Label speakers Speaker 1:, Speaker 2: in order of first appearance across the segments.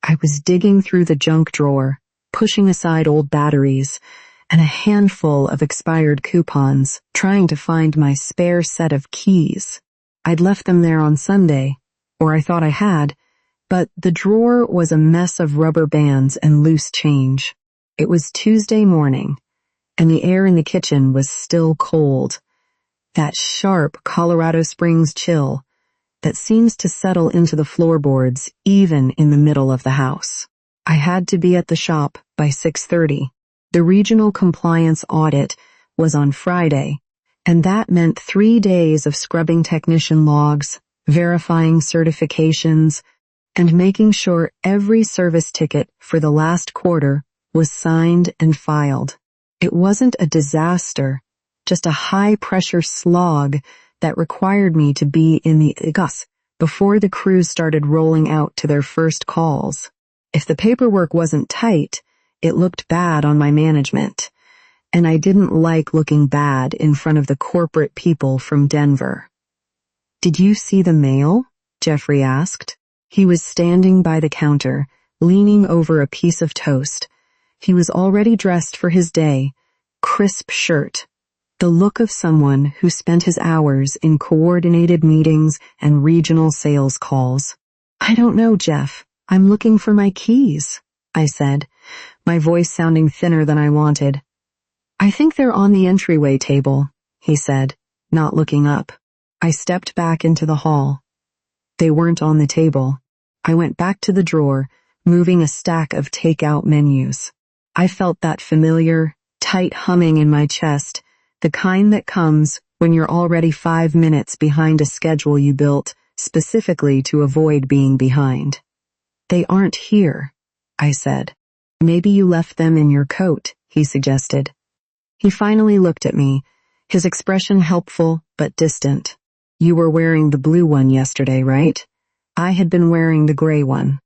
Speaker 1: I was digging through the junk drawer, pushing aside old batteries, and a handful of expired coupons, trying to find my spare set of keys. I'd left them there on Sunday, or I thought I had, but the drawer was a mess of rubber bands and loose change. It was Tuesday morning, and the air in the kitchen was still cold. That sharp Colorado Springs chill that seems to settle into the floorboards even in the middle of the house. I had to be at the shop by 6:30. The regional compliance audit was on Friday, and that meant 3 days of scrubbing technician logs, verifying certifications, and making sure every service ticket for the last quarter was signed and filed. It wasn't a disaster, just a high-pressure slog that required me to be in the gus before the crews started rolling out to their first calls. If the paperwork wasn't tight, it looked bad on my management, and I didn't like looking bad in front of the corporate people from Denver. "Did you see the mail?" Jeffrey asked. He was standing by the counter, leaning over a piece of toast. He was already dressed for his day, crisp shirt, the look of someone who spent his hours in coordinated meetings and regional sales calls. "I don't know, Jeff. I'm looking for my keys," I said, my voice sounding thinner than I wanted. "I think they're on the entryway table," he said, not looking up. I stepped back into the hall. They weren't on the table. I went back to the drawer, moving a stack of takeout menus. I felt that familiar, tight humming in my chest, the kind that comes when you're already 5 minutes behind a schedule you built specifically to avoid being behind. "They aren't here," I said. "Maybe you left them in your coat," he suggested. He finally looked at me, his expression helpful but distant. "You were wearing the blue one yesterday, right?" I had been wearing the gray one.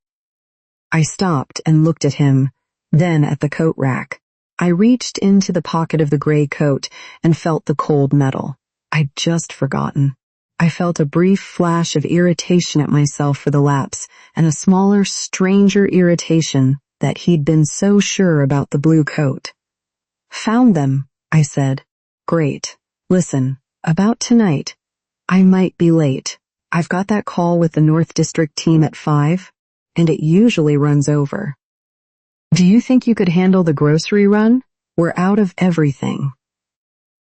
Speaker 1: I stopped and looked at him, then at the coat rack. I reached into the pocket of the gray coat and felt the cold metal. I'd just forgotten. I felt a brief flash of irritation at myself for the lapse, and a smaller, stranger irritation that he'd been so sure about the blue coat. "Found them," I said. "Great. Listen, about tonight, I might be late. I've got that call with the North District team at 5, and it usually runs over. Do you think you could handle the grocery run? We're out of everything."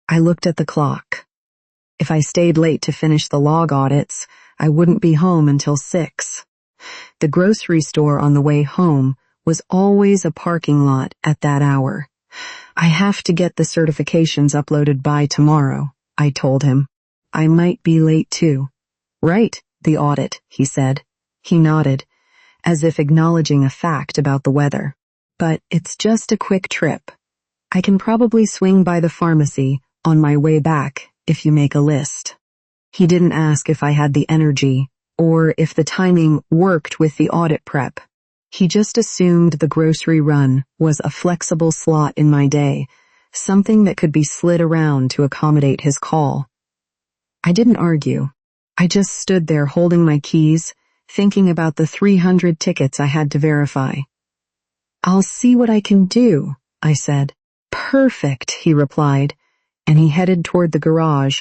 Speaker 1: I looked at the clock. If I stayed late to finish the log audits, I wouldn't be home until 6. The grocery store on the way home was always a parking lot at that hour. "I have to get the certifications uploaded by tomorrow," I told him. "I might be late too." "Right, the audit," he said. He nodded, as if acknowledging a fact about the weather. "But it's just a quick trip. I can probably swing by the pharmacy on my way back if you make a list." He didn't ask if I had the energy or if the timing worked with the audit prep. He just assumed the grocery run was a flexible slot in my day, something that could be slid around to accommodate his call. I didn't argue. I just stood there holding my keys, thinking about the 300 tickets I had to verify. "I'll see what I can do," I said. "Perfect," he replied, and he headed toward the garage,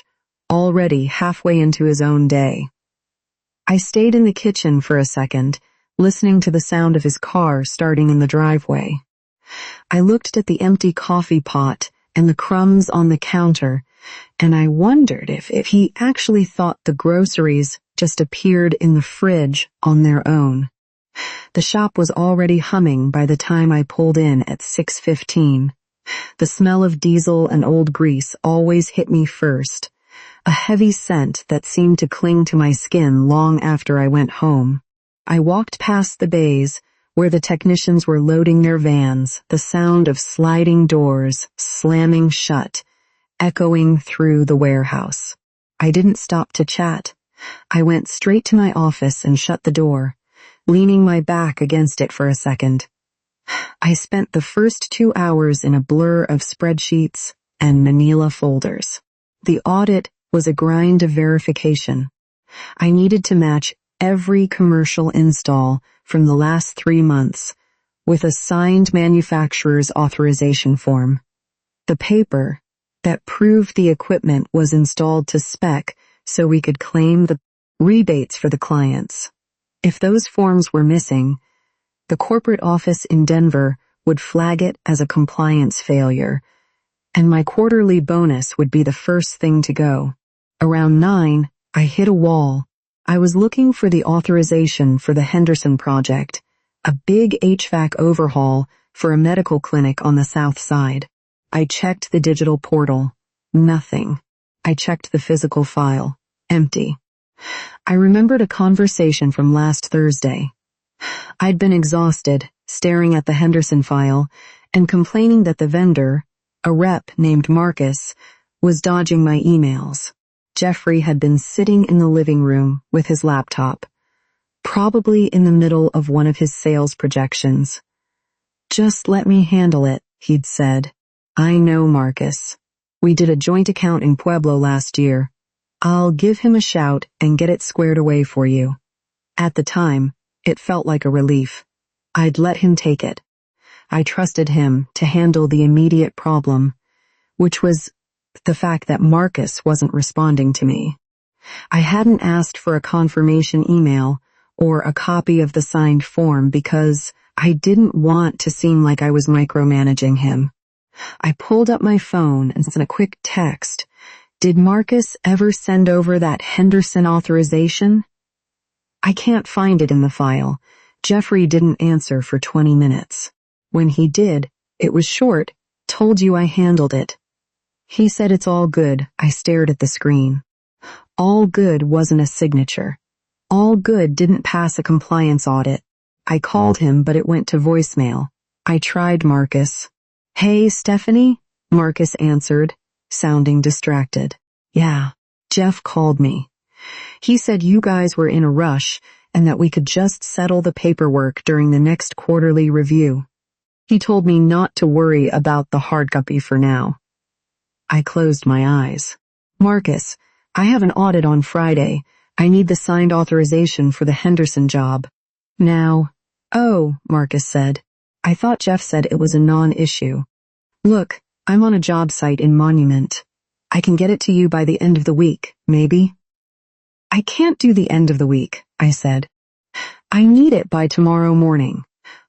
Speaker 1: already halfway into his own day. I stayed in the kitchen for a second, listening to the sound of his car starting in the driveway. I looked at the empty coffee pot and the crumbs on the counter, and I wondered if he actually thought the groceries just appeared in the fridge on their own. The shop was already humming by the time I pulled in at 6:15. The smell of diesel and old grease always hit me first, a heavy scent that seemed to cling to my skin long after I went home. I walked past the bays where the technicians were loading their vans, the sound of sliding doors slamming shut, echoing through the warehouse. I didn't stop to chat. I went straight to my office and shut the door, leaning my back against it for a second. I spent the first 2 hours in a blur of spreadsheets and manila folders. The audit was a grind of verification. I needed to match every commercial install from the last 3 months, with a signed manufacturer's authorization form. The paper that proved the equipment was installed to spec so we could claim the rebates for the clients. If those forms were missing, the corporate office in Denver would flag it as a compliance failure, and my quarterly bonus would be the first thing to go. Around 9, I hit a wall. I was looking for the authorization for the Henderson project, a big HVAC overhaul for a medical clinic on the south side. I checked the digital portal. Nothing. I checked the physical file. Empty. I remembered a conversation from last Thursday. I'd been exhausted, staring at the Henderson file, and complaining that the vendor, a rep named Marcus, was dodging my emails. Jeffrey had been sitting in the living room with his laptop, probably in the middle of one of his sales projections. "Just let me handle it," he'd said. "I know Marcus. We did a joint account in Pueblo last year. I'll give him a shout and get it squared away for you." At the time, it felt like a relief. I'd let him take it. I trusted him to handle the immediate problem, which was the fact that Marcus wasn't responding to me. I hadn't asked for a confirmation email or a copy of the signed form because I didn't want to seem like I was micromanaging him. I pulled up my phone and sent a quick text. Did Marcus ever send over that Henderson authorization? I can't find it in the file. Jeffrey didn't answer for 20 minutes. When he did, it was short, "Told you I handled it." He said it's all good. I stared at the screen. All good wasn't a signature. All good didn't pass a compliance audit. I called him, but it went to voicemail. I tried Marcus. "Hey, Stephanie?" Marcus answered, sounding distracted. "Yeah, Jeff called me. He said you guys were in a rush and that we could just settle the paperwork during the next quarterly review. He told me not to worry about the hard copy for now." I closed my eyes. "Marcus, I have an audit on Friday. I need the signed authorization for the Henderson job." "Now." "Oh," Marcus said. "I thought Jeff said it was a non-issue. Look, I'm on a job site in Monument. I can get it to you by the end of the week, maybe?" "I can't do the end of the week," I said. "I need it by tomorrow morning.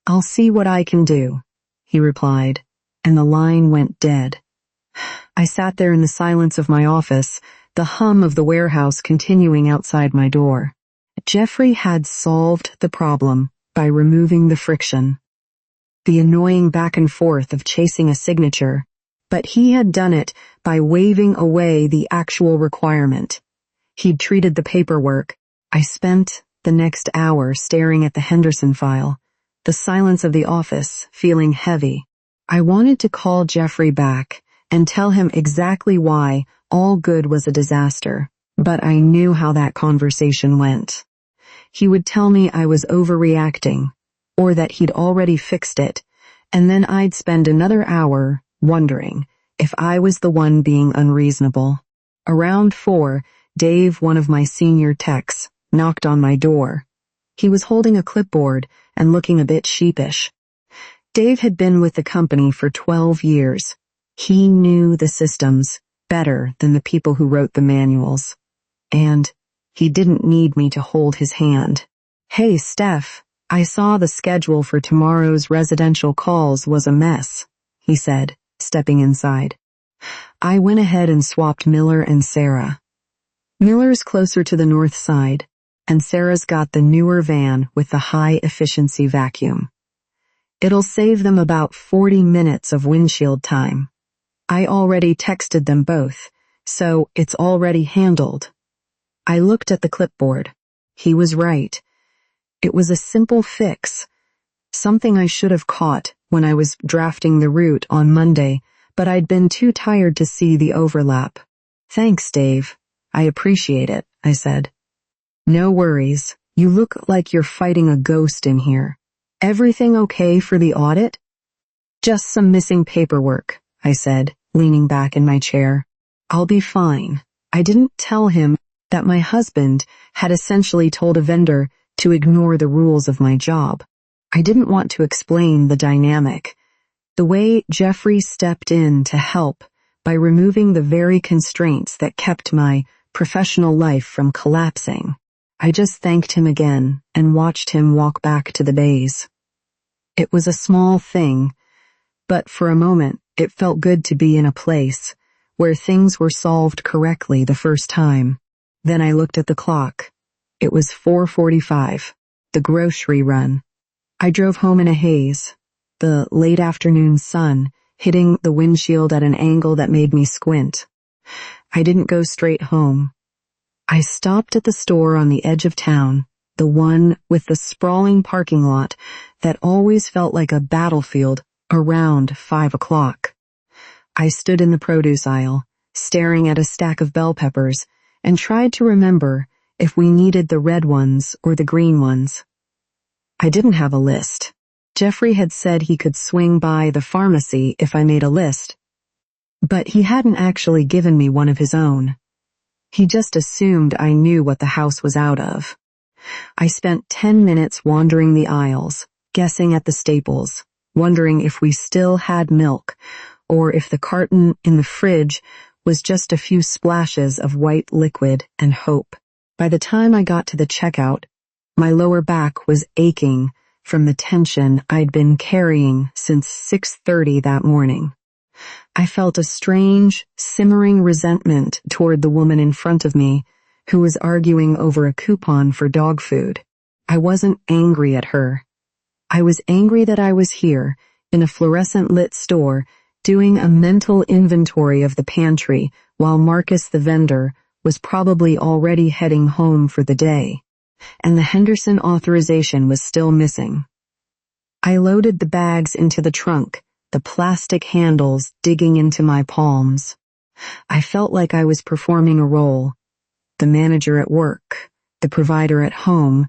Speaker 1: I'll see what I can do," he replied, and the line went dead. I sat there in the silence of my office, the hum of the warehouse continuing outside my door. Jeffrey had solved the problem by removing the friction, the annoying back and forth of chasing a signature, but he had done it by waving away the actual requirement. He'd treated the paperwork. I spent the next hour staring at the Henderson file, the silence of the office feeling heavy. I wanted to call Jeffrey back and tell him exactly why all good was a disaster, but I knew how that conversation went. He would tell me I was overreacting, or that he'd already fixed it, and then I'd spend another hour wondering if I was the one being unreasonable. Around 4, Dave, one of my senior techs, knocked on my door. He was holding a clipboard and looking a bit sheepish. Dave had been with the company for 12 years. He knew the systems better than the people who wrote the manuals. And he didn't need me to hold his hand. "Hey, Steph, I saw the schedule for tomorrow's residential calls was a mess," he said, stepping inside. I went ahead and swapped Miller and Sarah. Miller's closer to the north side, and Sarah's got the newer van with the high-efficiency vacuum. It'll save them about 40 minutes of windshield time. I already texted them both, so it's already handled. I looked at the clipboard. He was right. It was a simple fix, something I should have caught when I was drafting the route on Monday, but I'd been too tired to see the overlap. "Thanks, Dave. I appreciate it," I said. "No worries. You look like you're fighting a ghost in here. Everything okay for the audit?" "Just some missing paperwork," I said, leaning back in my chair. "I'll be fine." I didn't tell him that my husband had essentially told a vendor to ignore the rules of my job. I didn't want to explain the dynamic. The way Jeffrey stepped in to help by removing the very constraints that kept my professional life from collapsing. I just thanked him again and watched him walk back to the bays. It was a small thing, but for a moment it felt good to be in a place where things were solved correctly the first time. Then I looked at the clock. It was 4:45, the grocery run. I drove home in a haze, the late afternoon sun hitting the windshield at an angle that made me squint. I didn't go straight home. I stopped at the store on the edge of town, the one with the sprawling parking lot that always felt like a battlefield around 5 o'clock. I stood in the produce aisle, staring at a stack of bell peppers, and tried to remember if we needed the red ones or the green ones. I didn't have a list. Jeffrey had said he could swing by the pharmacy if I made a list, but he hadn't actually given me one of his own. He just assumed I knew what the house was out of. I spent 10 minutes wandering the aisles, guessing at the staples, wondering if we still had milk, or if the carton in the fridge was just a few splashes of white liquid and hope. By the time I got to the checkout, my lower back was aching from the tension I'd been carrying since 6:30 that morning. I felt a strange, simmering resentment toward the woman in front of me who was arguing over a coupon for dog food. I wasn't angry at her. I was angry that I was here in a fluorescent-lit store doing a mental inventory of the pantry while Marcus the vendor was probably already heading home for the day, and the Henderson authorization was still missing. I loaded the bags into the trunk, the plastic handles digging into my palms. I felt like I was performing a role, the manager at work, the provider at home,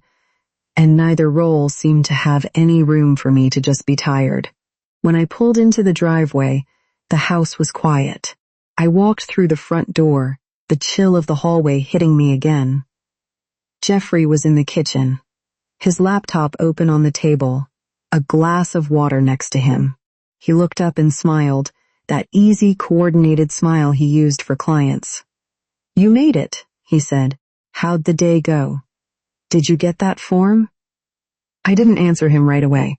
Speaker 1: and neither role seemed to have any room for me to just be tired. When I pulled into the driveway, the house was quiet. I walked through the front door, the chill of the hallway hitting me again. Jeffrey was in the kitchen, his laptop open on the table, a glass of water next to him. He looked up and smiled, that easy, coordinated smile he used for clients. "You made it," he said. "How'd the day go? Did you get that form?" I didn't answer him right away.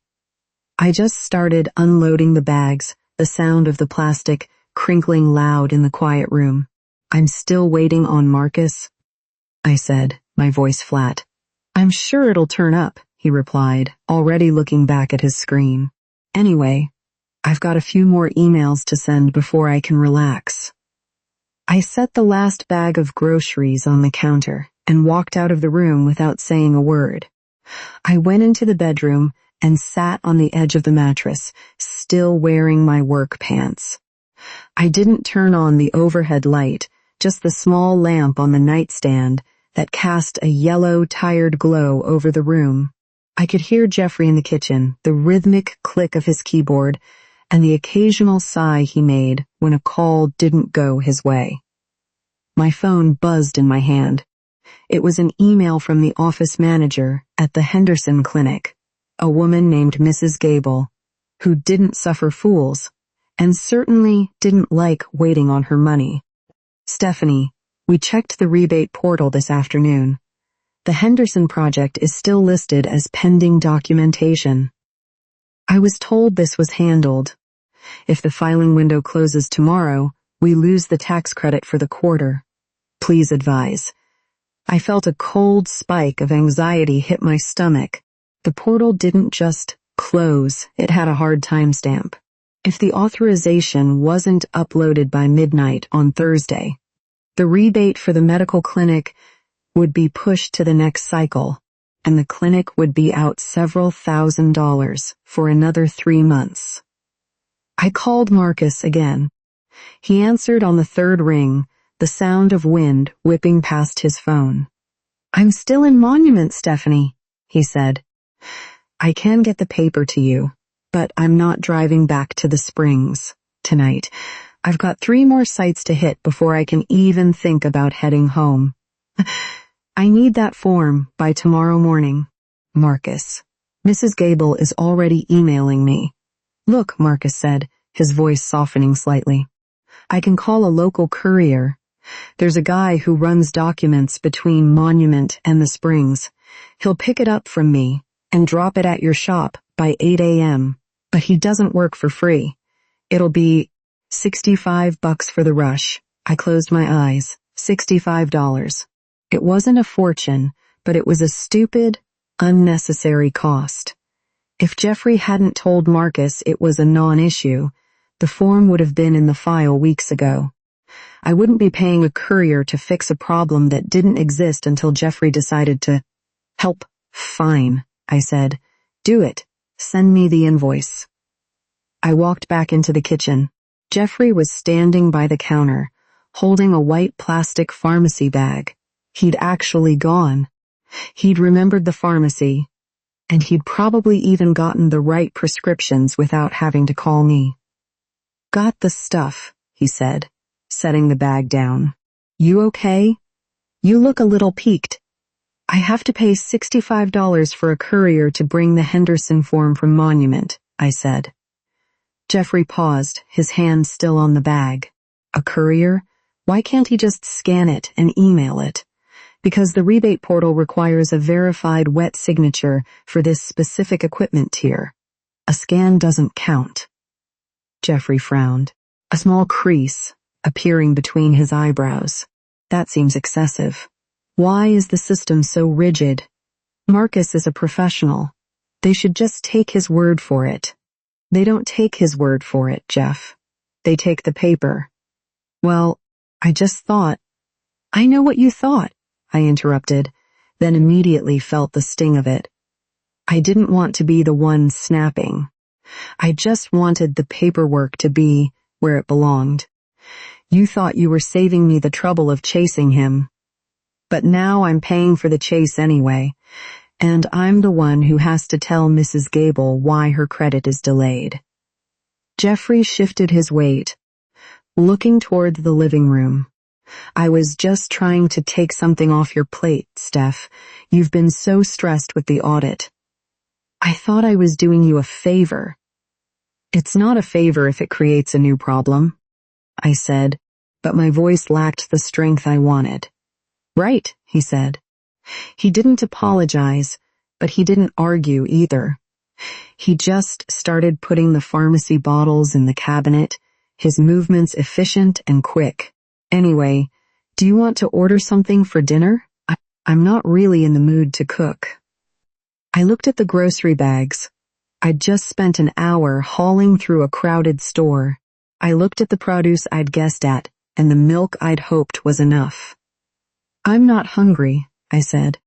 Speaker 1: I just started unloading the bags, the sound of the plastic crinkling loud in the quiet room. "I'm still waiting on Marcus," I said, my voice flat. "I'm sure it'll turn up," he replied, already looking back at his screen. "Anyway, I've got a few more emails to send before I can relax." I set the last bag of groceries on the counter and walked out of the room without saying a word. I went into the bedroom and sat on the edge of the mattress, still wearing my work pants. I didn't turn on the overhead light, just the small lamp on the nightstand that cast a yellow, tired glow over the room. I could hear Jeffrey in the kitchen, the rhythmic click of his keyboard, and the occasional sigh he made when a call didn't go his way. My phone buzzed in my hand. It was an email from the office manager at the Henderson clinic, a woman named Mrs. Gable, who didn't suffer fools, and certainly didn't like waiting on her money. "Stephanie, we checked the rebate portal this afternoon. The Henderson project is still listed as pending documentation. I was told this was handled. If the filing window closes tomorrow, we lose the tax credit for the quarter. Please advise." I felt a cold spike of anxiety hit my stomach. The portal didn't just close, it had a hard timestamp. If the authorization wasn't uploaded by midnight on Thursday, the rebate for the medical clinic would be pushed to the next cycle, and the clinic would be out several $1,000s for another 3 months. I called Marcus again. He answered on the third ring, the sound of wind whipping past his phone. "I'm still in Monument, Stephanie," he said. "I can get the paper to you, but I'm not driving back to the Springs tonight. I've got 3 more sites to hit before I can even think about heading home. I need that form by tomorrow morning." Marcus. Mrs. Gable is already emailing me. Look, Marcus said, his voice softening slightly. I can call a local courier. There's a guy who runs documents between Monument and the Springs. He'll pick it up from me and drop it at your shop by 8 a.m., but he doesn't work for free. It'll be $65 for the rush. I closed my eyes. $65. It wasn't a fortune, but it was a stupid, unnecessary cost. If Jeffrey hadn't told Marcus it was a non-issue, the form would have been in the file weeks ago. I wouldn't be paying a courier to fix a problem that didn't exist until Jeffrey decided to help. Fine, I said. Do it. Send me the invoice. I walked back into the kitchen. Jeffrey was standing by the counter, holding a white plastic pharmacy bag. He'd actually gone. He'd remembered the pharmacy, and he'd probably even gotten the right prescriptions without having to call me. Got the stuff, he said, setting the bag down. You okay? You look a little peaked. I have to pay $65 for a courier to bring the Henderson form from Monument, I said. Jeffrey paused, his hand still on the bag. A courier? Why can't he just scan it and email it? Because the rebate portal requires a verified wet signature for this specific equipment tier. A scan doesn't count. Jeffrey frowned, a small crease appearing between his eyebrows. That seems excessive. Why is the system so rigid? Marcus is a professional. They should just take his word for it. They don't take his word for it, Jeff. They take the paper. Well, I just thought. I know what you thought, I interrupted, then immediately felt the sting of it. I didn't want to be the one snapping. I just wanted the paperwork to be where it belonged. You thought you were saving me the trouble of chasing him. But now I'm paying for the chase anyway, and I'm the one who has to tell Mrs. Gable why her credit is delayed. Jeffrey shifted his weight, looking toward the living room. I was just trying to take something off your plate, Steph. You've been so stressed with the audit. I thought I was doing you a favor. It's not a favor if it creates a new problem, I said, but my voice lacked the strength I wanted. Right, he said. He didn't apologize, but he didn't argue either. He just started putting the pharmacy bottles in the cabinet, his movements efficient and quick. Anyway, do you want to order something for dinner? I'm not really in the mood to cook. I looked at the grocery bags. I'd just spent an hour hauling through a crowded store. I looked at the produce I'd guessed at, and the milk I'd hoped was enough. I'm not hungry, I said.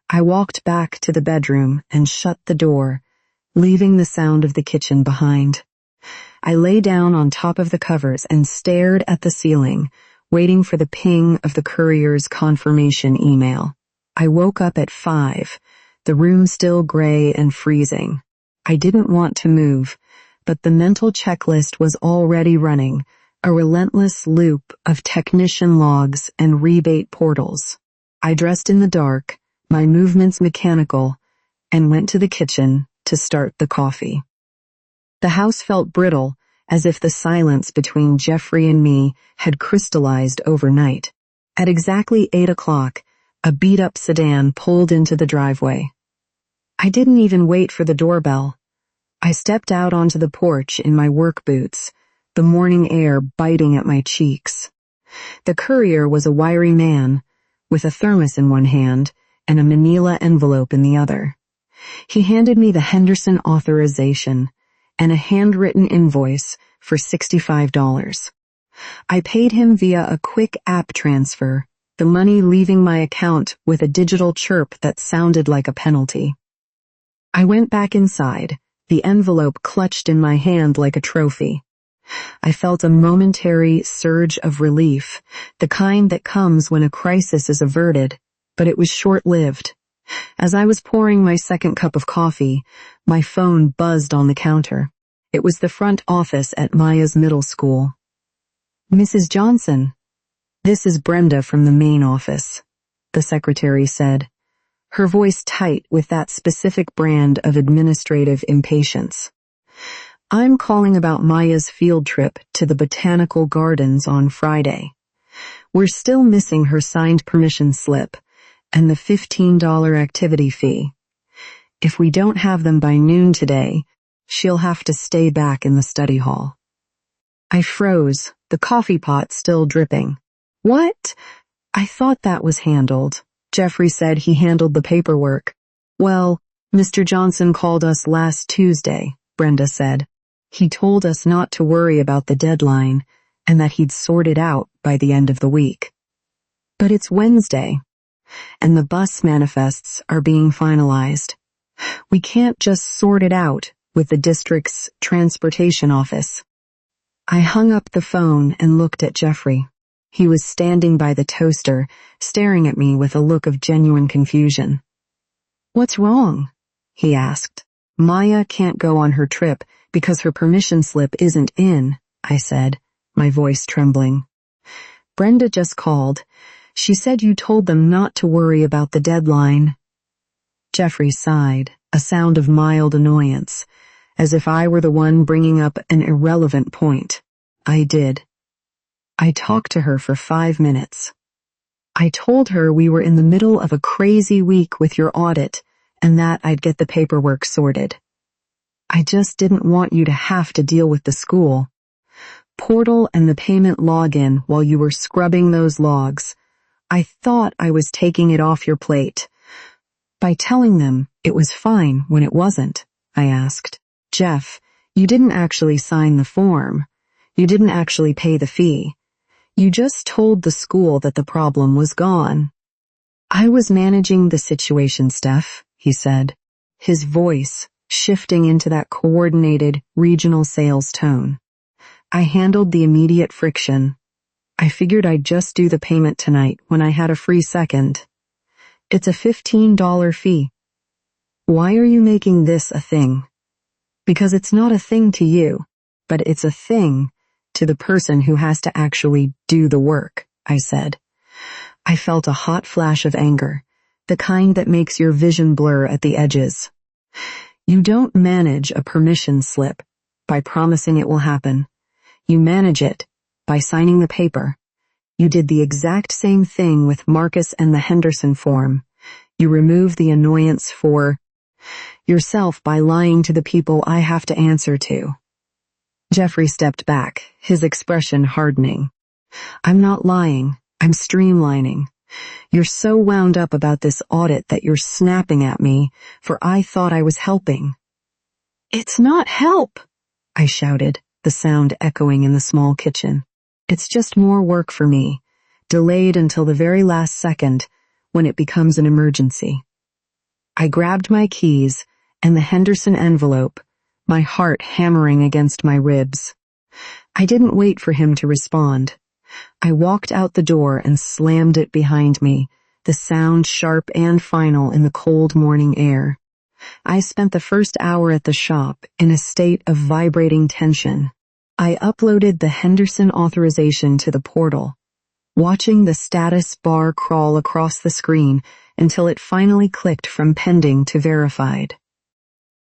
Speaker 1: I walked back to the bedroom and shut the door, leaving the sound of the kitchen behind. I lay down on top of the covers and stared at the ceiling, waiting for the ping of the courier's confirmation email. I woke up at 5, the room still gray and freezing. I didn't want to move, but the mental checklist was already running, a relentless loop of technician logs and rebate portals. I dressed in the dark, my movements mechanical, and went to the kitchen to start the coffee. The house felt brittle, as if the silence between Jeffrey and me had crystallized overnight. At exactly 8 o'clock, a beat-up sedan pulled into the driveway. I didn't even wait for the doorbell. I stepped out onto the porch in my work boots, the morning air biting at my cheeks. The courier was a wiry man, with a thermos in one hand and a manila envelope in the other. He handed me the Henderson authorization and a handwritten invoice for $65. I paid him via a quick app transfer, the money leaving my account with a digital chirp that sounded like a penalty. I went back inside, the envelope clutched in my hand like a trophy. I felt a momentary surge of relief, the kind that comes when a crisis is averted, but it was short-lived. As I was pouring my second cup of coffee, my phone buzzed on the counter. It was the front office at Maya's middle school. Mrs. Johnson, this is Brenda from the main office, the secretary said. her voice tight with that specific brand of administrative impatience. I'm calling about Maya's field trip to the botanical gardens on Friday. We're still missing her signed permission slip and the $15 activity fee. If we don't have them by noon today, she'll have to stay back in the study hall. I froze, the coffee pot still dripping. What? I thought that was handled. Jeffrey said he handled the paperwork. Well, Mr. Johnson called us last Tuesday, Brenda said. He told us not to worry about the deadline and that he'd sort it out by the end of the week. But it's Wednesday, and the bus manifests are being finalized. We can't just sort it out with the district's transportation office. I hung up the phone and looked at Jeffrey. He was standing by the toaster, staring at me with a look of genuine confusion. What's wrong? He asked. Maya can't go on her trip because her permission slip isn't in, I said, my voice trembling. Brenda just called. She said you told them not to worry about the deadline. Jeffrey sighed, a sound of mild annoyance, as if I were the one bringing up an irrelevant point. I did. I talked to her for 5 minutes. I told her we were in the middle of a crazy week with your audit and that I'd get the paperwork sorted. I just didn't want you to have to deal with the school portal and the payment login while you were scrubbing those logs. I thought I was taking it off your plate. By telling them it was fine when it wasn't, I asked. Jeff, you didn't actually sign the form. You didn't actually pay the fee. You just told the school that the problem was gone. I was managing the situation, Steph, he said, his voice shifting into that coordinated regional sales tone. I handled the immediate friction. I figured I'd just do the payment tonight when I had a free second. It's a $15 fee. Why are you making this a thing? Because it's not a thing to you, but it's a thing to the person who has to actually do the work, I said. I felt a hot flash of anger, the kind that makes your vision blur at the edges. You don't manage a permission slip by promising it will happen. You manage it by signing the paper. You did the exact same thing with Marcus and the Henderson form. You remove the annoyance for yourself by lying to the people I have to answer to. Jeffrey stepped back, his expression hardening. I'm not lying. I'm streamlining. You're so wound up about this audit that you're snapping at me, for I thought I was helping. It's not help, I shouted, the sound echoing in the small kitchen. It's just more work for me, delayed until the very last second when it becomes an emergency. I grabbed my keys and the Henderson envelope, my heart hammering against my ribs. I didn't wait for him to respond. I walked out the door and slammed it behind me, the sound sharp and final in the cold morning air. I spent the first hour at the shop in a state of vibrating tension. I uploaded the Henderson authorization to the portal, watching the status bar crawl across the screen until it finally clicked from pending to verified.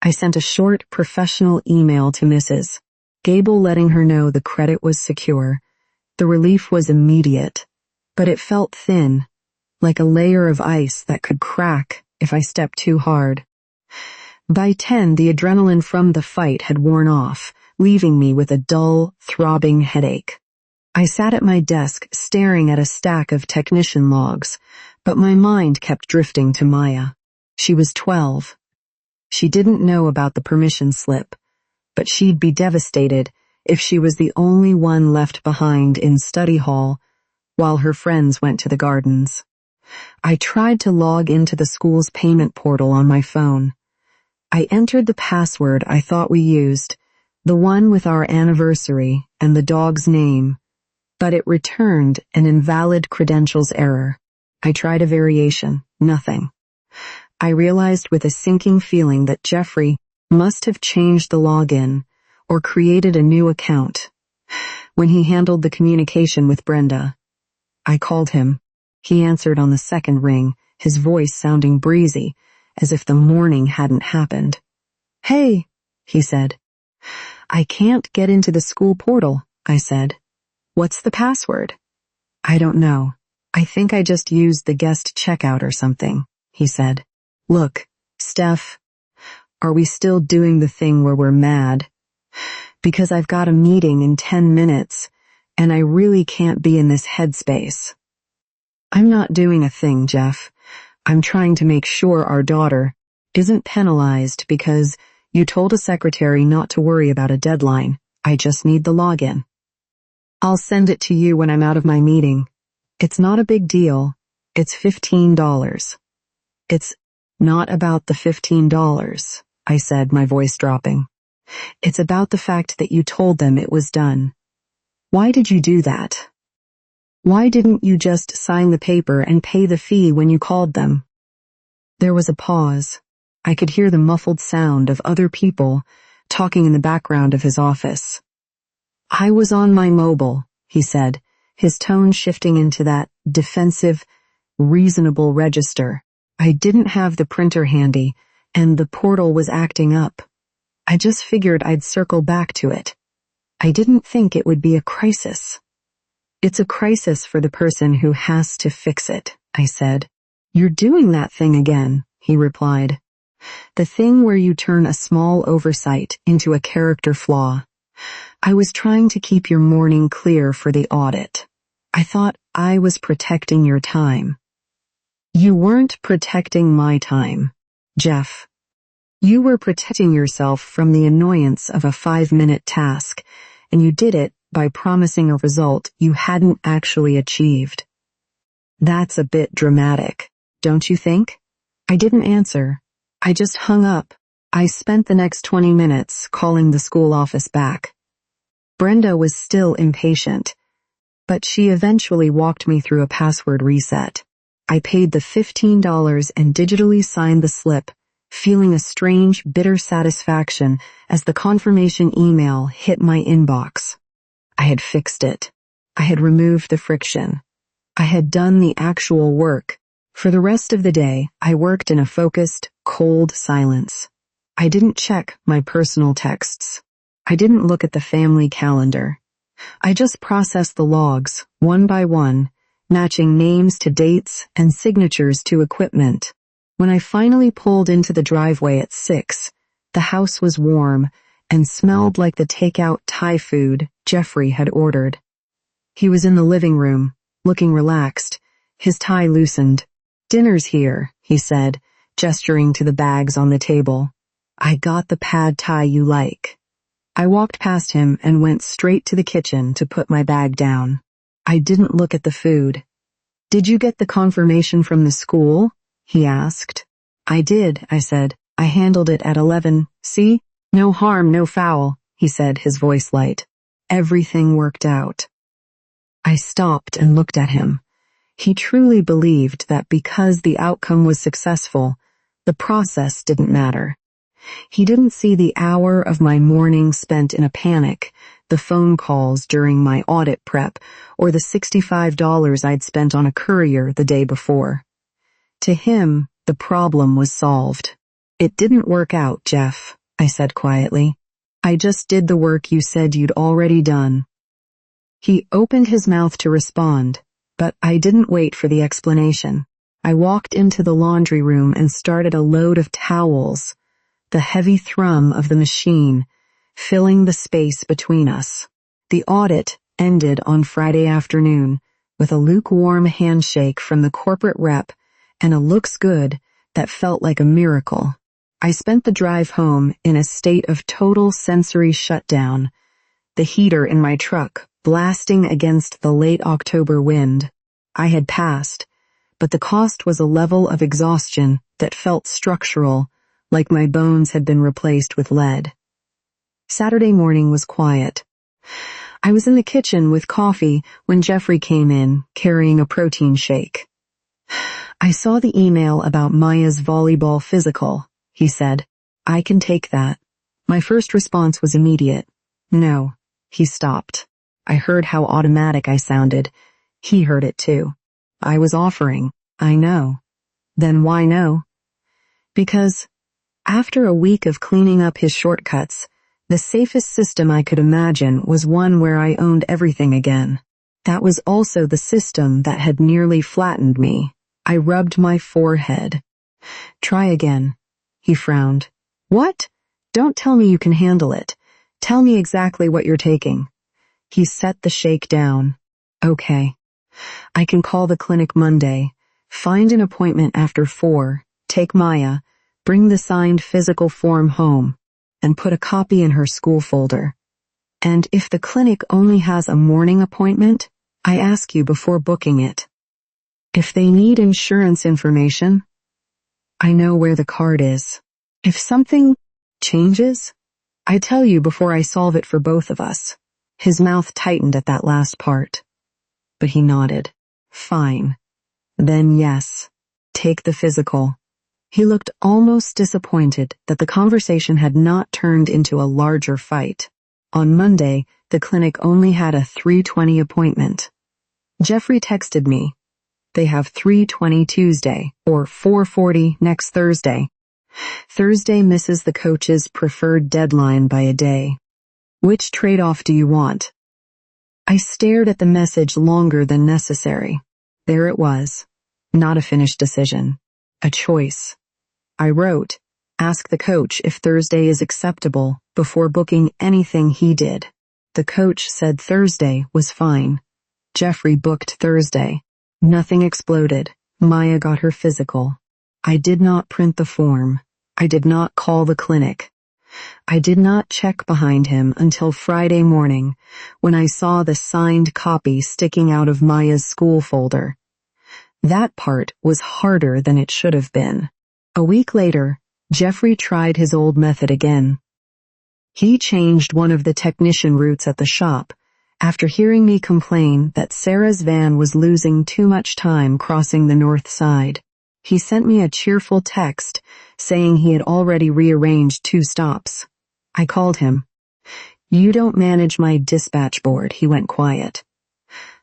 Speaker 1: I sent a short, professional email to Mrs. Gable letting her know the credit was secure. The relief was immediate, but it felt thin, like a layer of ice that could crack if I stepped too hard. By 10, the adrenaline from the fight had worn off, leaving me with a dull, throbbing headache. I sat at my desk staring at a stack of technician logs, but my mind kept drifting to Maya. She was 12. She didn't know about the permission slip, but she'd be devastated if she was the only one left behind in study hall while her friends went to the gardens. I tried to log into the school's payment portal on my phone. I entered the password I thought we used, the one with our anniversary and the dog's name, but it returned an invalid credentials error. I tried a variation, nothing. I realized with a sinking feeling that Jeffrey must have changed the login or created a new account. When he handled the communication with Brenda, I called him. He answered on the second ring, his voice sounding breezy, as if the morning hadn't happened. "Hey," he said. "I can't get into the school portal," I said. "What's the password?" "I don't know. I think I just used the guest checkout or something," he said. "Look, Steph, are we still doing the thing where we're mad? Because I've got a meeting in 10 minutes, and I really can't be in this headspace." "I'm not doing a thing, Jeff. I'm trying to make sure our daughter isn't penalized because you told a secretary not to worry about a deadline. I just need the login. I'll send it to you when I'm out of my meeting. It's not a big deal. It's $15. "It's not about the $15, I said, my voice dropping. "It's about the fact that you told them it was done. Why did you do that? Why didn't you just sign the paper and pay the fee when you called them?" There was a pause. I could hear the muffled sound of other people talking in the background of his office. "I was on my mobile," he said, his tone shifting into that defensive, reasonable register. "I didn't have the printer handy, and the portal was acting up. I just figured I'd circle back to it. I didn't think it would be a crisis." "It's a crisis for the person who has to fix it," I said. "You're doing that thing again," he replied. "The thing where you turn a small oversight into a character flaw. I was trying to keep your morning clear for the audit. I thought I was protecting your time." "You weren't protecting my time, Jeff. You were protecting yourself from the annoyance of a 5-minute task, and you did it by promising a result you hadn't actually achieved." "That's a bit dramatic, don't you think?" I didn't answer. I just hung up. I spent the next 20 minutes calling the school office back. Brenda was still impatient, but she eventually walked me through a password reset. I paid the $15 and digitally signed the slip, feeling a strange, bitter satisfaction as the confirmation email hit my inbox. I had fixed it. I had removed the friction. I had done the actual work. For the rest of the day, I worked in a focused, cold silence. I didn't check my personal texts. I didn't look at the family calendar. I just processed the logs, one by one, matching names to dates and signatures to equipment. When I finally pulled into the driveway at 6, the house was warm and smelled like the takeout Thai food Jeffrey had ordered. He was in the living room, looking relaxed, his tie loosened. "Dinner's here," he said, gesturing to the bags on the table. "I got the pad thai you like." I walked past him and went straight to the kitchen to put my bag down. I didn't look at the food. "Did you get the confirmation from the school?" he asked. "I did," I said. "I handled it at 11. See? No harm, no foul," he said, his voice light. "Everything worked out." I stopped and looked at him. He truly believed that because the outcome was successful, the process didn't matter. He didn't see the hour of my morning spent in a panic, the phone calls during my audit prep, or the $65 I'd spent on a courier the day before. To him, the problem was solved. "It didn't work out, Jeff," I said quietly. "I just did the work you said you'd already done." He opened his mouth to respond, but I didn't wait for the explanation. I walked into the laundry room and started a load of towels, the heavy thrum of the machine filling the space between us. The audit ended on Friday afternoon with a lukewarm handshake from the corporate rep and a looks good that felt like a miracle. I spent the drive home in a state of total sensory shutdown, the heater in my truck blasting against the late October wind. I had passed, but the cost was a level of exhaustion that felt structural, like my bones had been replaced with lead. Saturday morning was quiet. I was in the kitchen with coffee when Jeffrey came in, carrying a protein shake. "I saw the email about Maya's volleyball physical," he said. "I can take that." My first response was immediate. "No." He stopped. I heard how automatic I sounded. He heard it too. "I was offering. I know." Then why no? Because after a week of cleaning up his shortcuts, the safest system I could imagine was one where I owned everything again. That was also the system that had nearly flattened me. I rubbed my forehead. Try again. He frowned. What? Don't tell me you can handle it. Tell me exactly what you're taking. He set the shake down. Okay. I can call the clinic Monday, find an appointment after 4, take Maya, bring the signed physical form home, and put a copy in her school folder. And if the clinic only has a morning appointment, I ask you before booking it. If they need insurance information, I know where the card is. If something changes, I tell you before I solve it for both of us. His mouth tightened at that last part. But he nodded. Fine. Then yes, take the physical. He looked almost disappointed that the conversation had not turned into a larger fight. On Monday, the clinic only had a 3:20 appointment. Jeffrey texted me. They have 3:20 Tuesday or 4:40 next Thursday. Thursday misses the coach's preferred deadline by a day. Which trade-off do you want? I stared at the message longer than necessary. There it was. Not a finished decision. A choice. I wrote, ask the coach if Thursday is acceptable before booking anything he did. The coach said Thursday was fine. Jeffrey booked Thursday. Nothing exploded. Maya got her physical. I did not print the form. I did not call the clinic. I did not check behind him until Friday morning when I saw the signed copy sticking out of Maya's school folder. That part was harder than it should have been. A week later, Jeffrey tried his old method again. He changed one of the technician routes at the shop after hearing me complain that Sarah's van was losing too much time crossing the north side. He sent me a cheerful text saying he had already rearranged 2 stops. I called him. You don't manage my dispatch board, he went quiet.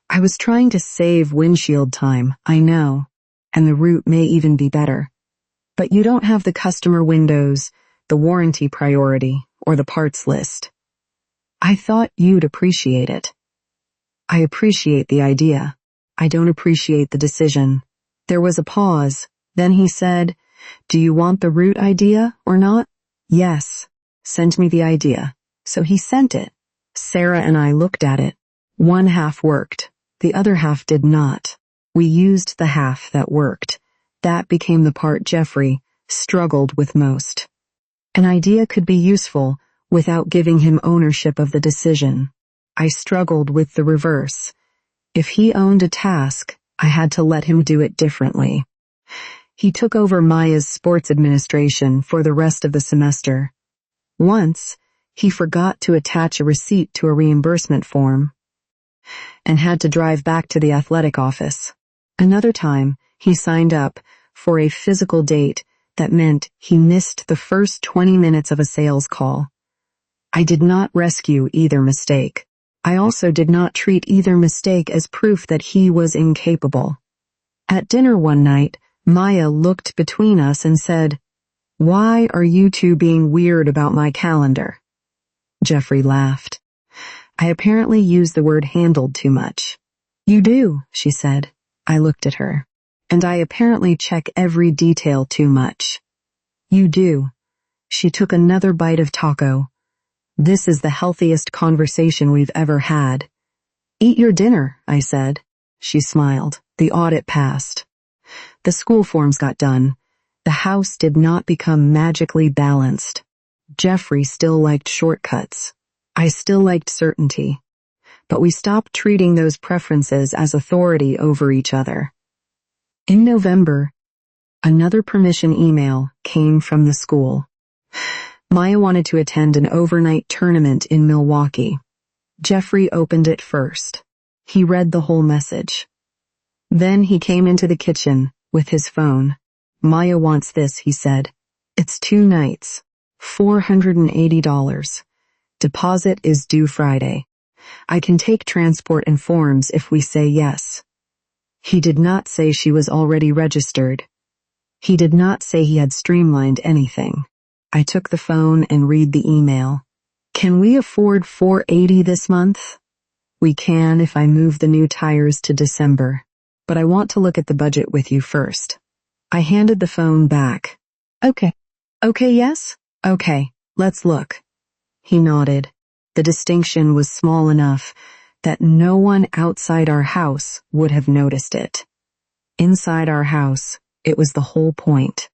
Speaker 1: I was trying to save windshield time, I know, and the route may even be better. But you don't have the customer windows, the warranty priority, or the parts list. I thought you'd appreciate it. I appreciate the idea. I don't appreciate the decision. There was a pause. Then he said, do you want the route idea or not? Yes. Send me the idea. So he sent it. Sarah and I looked at it. One half worked. The other half did not. We used the half that worked. That became the part Jeffrey struggled with most. An idea could be useful without giving him ownership of the decision. I struggled with the reverse. If he owned a task, I had to let him do it differently. He took over Maya's sports administration for the rest of the semester. Once, he forgot to attach a receipt to a reimbursement form and had to drive back to the athletic office. Another time, he signed up for a physical date that meant he missed the first 20 minutes of a sales call. I did not rescue either mistake. I also did not treat either mistake as proof that he was incapable. At dinner one night, Maya looked between us and said, why are you two being weird about my calendar? Jeffrey laughed. I apparently used the word handled too much. You do, she said. I looked at her. And I apparently check every detail too much. You do. She took another bite of taco. This is the healthiest conversation we've ever had. Eat your dinner, I said. She smiled. The audit passed. The school forms got done. The house did not become magically balanced. Jeffrey still liked shortcuts. I still liked certainty. But we stopped treating those preferences as authority over each other. In November, another permission email came from the school. Maya wanted to attend an overnight tournament in Milwaukee. Jeffrey opened it first. He read the whole message. Then he came into the kitchen with his phone. Maya wants this, he said. It's 2 nights, $480. Deposit is due Friday. I can take transport and forms if we say yes. He did not say she was already registered. He did not say he had streamlined anything. I took the phone and read the email. Can we afford $480 this month? We can if I move the new tires to December, but I want to look at the budget with you first. I handed the phone back. Okay. Okay, yes? Okay, let's look. He nodded. The distinction was small enough that no one outside our house would have noticed it. Inside our house, it was the whole point.